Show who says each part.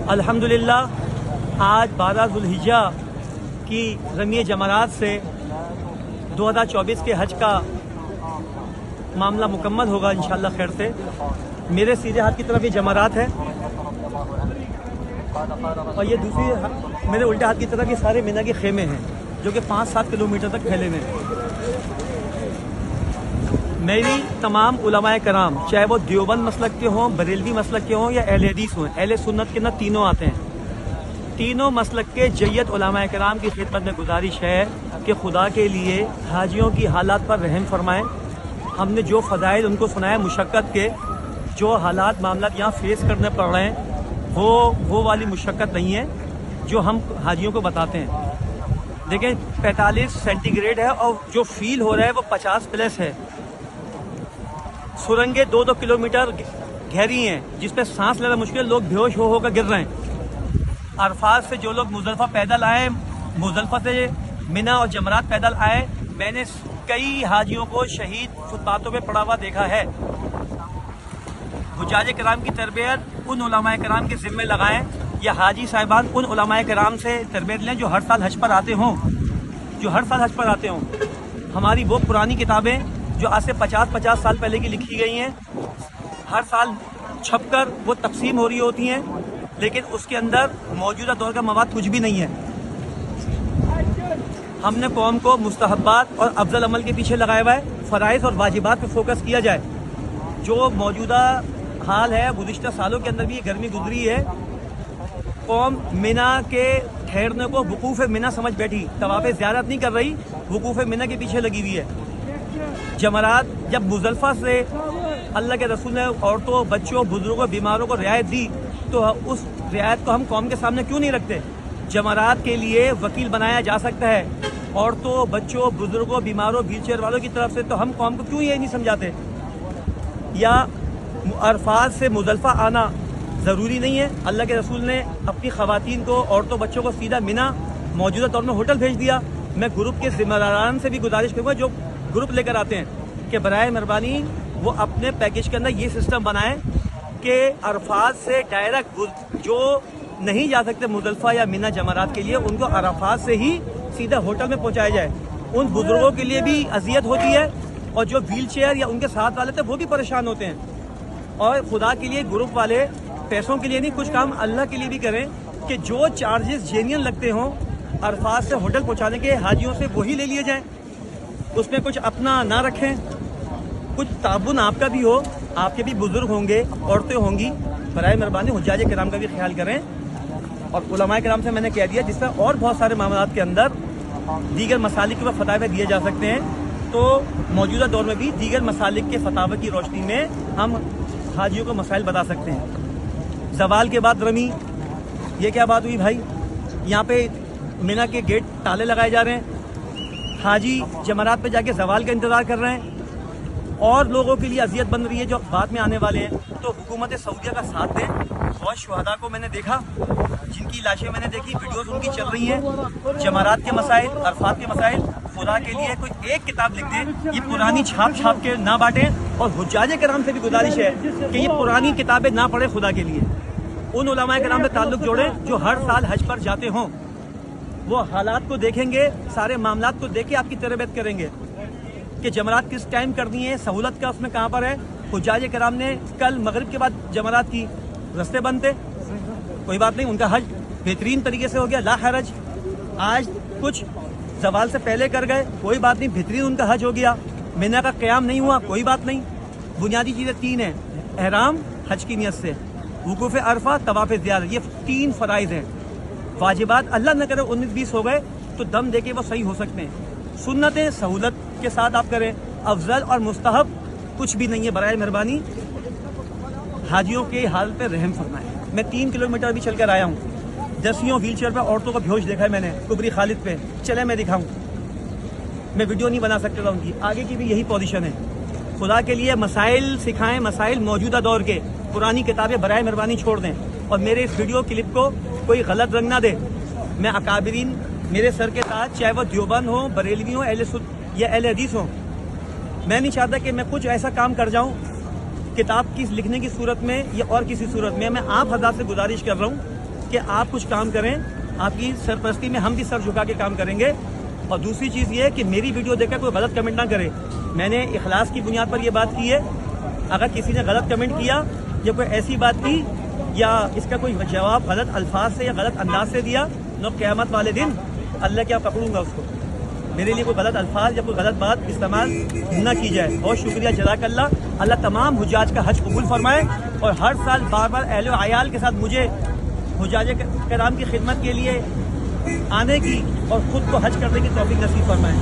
Speaker 1: الحمدللہ آج 12 ذوالحجہ کی رمی جمرات سے 2024 کے حج کا معاملہ مکمل ہوگا انشاءاللہ خیر سے۔ میرے سیدھے ہاتھ کی طرف یہ جمرات ہے اور یہ دوسری میرے الٹے ہاتھ کی طرف یہ سارے مینا کے خیمے ہیں جو کہ 5-7 کلومیٹر تک پھیلے ہوئے ہیں۔ میری تمام علماء کرام چاہے وہ دیوبند مسلک کے ہوں، بریلوی مسلک کے ہوں یا اہل حدیث ہوں، اہل سنت کے نہ تینوں آتے ہیں، تینوں مسلک کے جید علماء کرام کی خدمت میں گزارش ہے کہ خدا کے لیے حاجیوں کی حالات پر رحم فرمائیں۔ ہم نے جو فضائل ان کو سنائے مشقت کے، جو حالات معاملات یہاں فیس کرنے پڑ رہے ہیں وہ والی مشقت نہیں ہے جو ہم حاجیوں کو بتاتے ہیں۔ دیکھیں 45 سینٹی گریڈ ہے اور جو فیل ہو رہا ہے وہ 50+ ہے۔ سرنگیں 2-2 کلومیٹر گہری ہیں جس پہ سانس لینا مشکل، لوگ بیہوش ہو کر گر رہے ہیں۔ عرفات سے جو لوگ مزدلفہ پیدل آئے، مزدلفہ سے منا اور جمرات پیدل آئے، میں نے کئی حاجیوں کو شہید فٹ پاتھوں پہ پڑا ہوا دیکھا ہے۔ حجاج کرام کی تربیت ان علماء کرام کے ذمے لگائیں یا حاجی صاحبان ان علماء کرام سے تربیت لیں جو ہر سال حج پر آتے ہوں، ہماری وہ پرانی کتابیں جو آج سے 50 سال پہلے کی لکھی گئی ہیں، ہر سال چھپ کر وہ تقسیم ہو رہی ہوتی ہیں، لیکن اس کے اندر موجودہ دور کا مواد کچھ بھی نہیں ہے۔ ہم نے قوم کو مستحبات اور افضل عمل کے پیچھے لگایا ہوا ہے، فرائض اور واجبات پہ فوکس کیا جائے۔ جو موجودہ حال ہے، گزشتہ سالوں کے اندر بھی یہ گرمی گزری ہے، قوم منا کے ٹھہرنے کو وقوف منا سمجھ بیٹھی، طواف زیارت نہیں کر رہی، وقوف منا کے پیچھے لگی ہوئی ہے۔ جمرات جب مزدلفہ سے اللہ کے رسول نے عورتوں، بچوں، بزرگوں، بیماروں کو رعایت دی تو اس رعایت کو ہم قوم کے سامنے کیوں نہیں رکھتے؟ جمرات کے لیے وکیل بنایا جا سکتا ہے عورتوں، بچوں، بزرگوں، بیماروں، ویل چیئر والوں کی طرف سے، تو ہم قوم کو کیوں یہ نہیں سمجھاتے؟ یا عرفات سے مزدلفہ آنا ضروری نہیں ہے؟ اللہ کے رسول نے اپنی خواتین کو، عورتوں، بچوں کو سیدھا منا موجودہ طور میں ہوٹل بھیج دیا۔ میں گروپ کے ذمہ داران سے بھی گزارش کروں گا جو گروپ لے کر آتے ہیں کہ برائے مہربانی وہ اپنے پیکیج کے اندر یہ سسٹم بنائیں کہ عرفات سے ڈائریکٹ جو نہیں جا سکتے مزدلفہ یا منا جمرات کے لیے، ان کو عرفات سے ہی سیدھا ہوٹل میں پہنچایا جائے۔ ان بزرگوں کے لیے بھی اذیت ہوتی ہے اور جو ویل چیئر یا ان کے ساتھ والے تھے وہ بھی پریشان ہوتے ہیں۔ اور خدا کے لیے گروپ والے پیسوں کے لیے نہیں، کچھ کام اللہ کے لیے بھی کریں کہ جو چارجز جینین لگتے ہوں عرفات سے ہوٹل پہنچانے کے حاجیوں سے وہی لے لیے جائیں، اس میں کچھ اپنا نہ رکھیں، کچھ تعاون آپ کا بھی ہو، آپ کے بھی بزرگ ہوں گے، عورتیں ہوں گی، برائے مہربانی حجاج کرام کا بھی خیال کریں۔ اور علماء کرام سے میں نے کہہ دیا جس طرح اور بہت سارے معاملات کے اندر دیگر مسالک کے فتاوے دیے جا سکتے ہیں، تو موجودہ دور میں بھی دیگر مسالک کے فتاوے کی روشنی میں ہم حاجیوں کو مسائل بتا سکتے ہیں۔ زوال کے بعد رمی، یہ کیا بات ہوئی بھائی؟ یہاں پہ منا کے گیٹ تالے لگائے جا رہے ہیں، حاجی جمرات پہ جا کے زوال کا انتظار کر رہے ہیں، اور لوگوں کے لیے اذیت بن رہی ہے جو بعد میں آنے والے ہیں۔ تو حکومت سعودیہ کا ساتھ دیں۔ بہت شہداء کو میں نے دیکھا، جن کی لاشیں میں نے دیکھی، ویڈیوز ان کی چل رہی ہیں۔ جمرات کے مسائل، عرفات کے مسائل، خدا کے لیے کوئی ایک کتاب لکھ دیں، یہ پرانی چھاپ کے نہ بانٹیں۔ اور حجاج کرام سے بھی گزارش ہے کہ یہ پرانی کتابیں نہ پڑھیں، خدا کے لیے ان علماء کرام سے تعلق جوڑیں جو ہر سال حج پر جاتے ہوں، وہ حالات کو دیکھیں گے، سارے معاملات کو دیکھ کے آپ کی تربیت کریں گے کہ جمرات کس ٹائم کرنی ہے، سہولت کا اس میں کہاں پر ہے۔ حجاج کرام نے کل مغرب کے بعد جمرات کی، رستے بند تھے، کوئی بات نہیں، ان کا حج بہترین طریقے سے ہو گیا، لا حرج۔ آج کچھ زوال سے پہلے کر گئے، کوئی بات نہیں، بہترین ان کا حج ہو گیا۔ مینا کا قیام نہیں ہوا، کوئی بات نہیں۔ بنیادی چیزیں 3 ہیں، احرام حج کی نیت سے، وقوف عرفہ، طواف زیارت، یہ 3 فرائض ہیں۔ واجبات اللہ نہ کرے 19-20 ہو گئے تو دم دے کے وہ صحیح ہو سکتے ہیں۔ سنتیں سہولت کے ساتھ آپ کریں، افضل اور مستحب کچھ بھی نہیں ہے۔ برائے مہربانی حاجیوں کے حال پہ رحم فرمائیں۔ میں 3 کلومیٹر بھی چل کر آیا ہوں، دسیوں ویل چیئر پہ عورتوں کو بیہوش دیکھا ہے میں نے کبری خالد پہ، چلے میں دکھاؤں، میں ویڈیو نہیں بنا سکتا تھا ان کی، آگے کی بھی یہی پوزیشن ہے۔ خدا کے لیے مسائل سکھائیں، مسائل موجودہ دور کے، پرانی کتابیں برائے مہربانی چھوڑ دیں، اور میرے اس ویڈیو کلپ کو کوئی غلط رنگ نہ دے۔ میں اکابرین میرے سر کے ساتھ، چاہے وہ دیوبند ہوں، بریلوی ہوں، یا اہل حدیث ہوں، میں نہیں چاہتا کہ میں کچھ ایسا کام کر جاؤں کتاب کی لکھنے کی صورت میں یا اور کسی صورت میں میں آپ حضرات سے گزارش کر رہا ہوں کہ آپ کچھ کام کریں. آپ کی سرپرستی میں ہم بھی سر جھکا کے کام کریں گے. اور دوسری چیز یہ ہے کہ میری ویڈیو دیکھ کر کوئی غلط کمنٹ نہ کرے. میں نے اخلاص کی بنیاد پر یہ بات کی ہے. اگر کسی نے غلط کمنٹ کیا یا کوئی ایسی بات کی یا اس کا کوئی جواب غلط الفاظ سے یا غلط انداز سے دیا تو قیامت والے دن اللہ کیا پکڑوں گا اس کو. میرے لیے کوئی غلط الفاظ یا کوئی غلط بات استعمال نہ کی جائے. بہت شکریہ جزاک اللہ. اللہ تمام حجاج کا حج قبول فرمائے اور ہر سال بار بار اہل و عیال کے ساتھ مجھے حجاج کرام کی خدمت کے لیے آنے کی اور خود کو حج کرنے کی توفیق نصیب فرمائے.